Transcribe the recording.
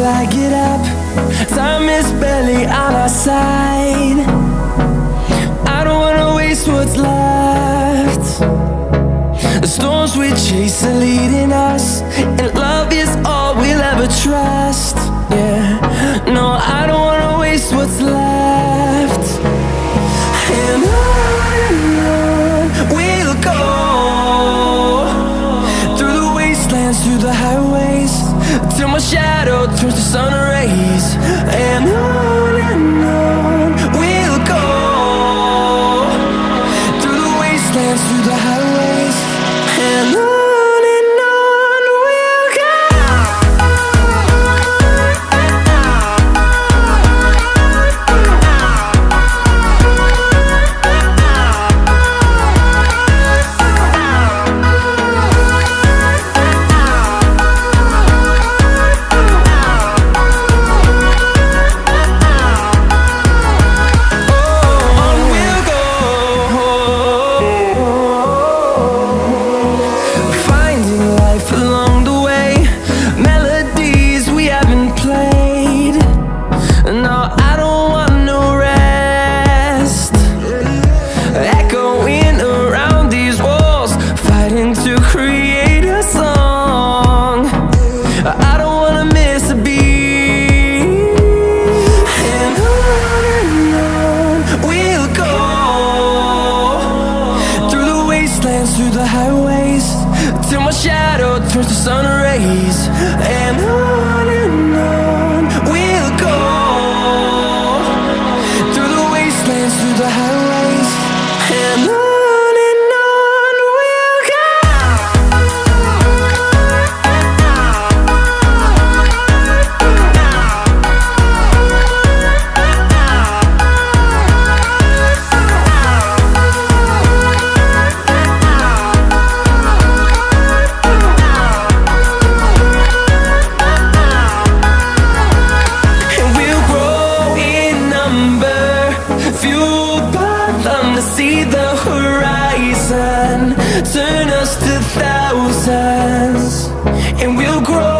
till I get up. Time is barely on our side. I don't wanna waste what's left. The storms we chase are leading us, and love is all we'll ever trust. Yeah, no, I don't wanna waste what's left. And on we'll go, through the wastelands, through the highways, till my shadow turns to sun rays. And on we'll go, through the wastelands, through the highways, and on. To create a song, I don't wanna miss a beat. And on we'll go, through the wastelands, through the highways, till my shadow turns to sun rays. And on we'll go, through the wastelands, through the highways, and on. See the horizon turn us to thousands, and we'll grow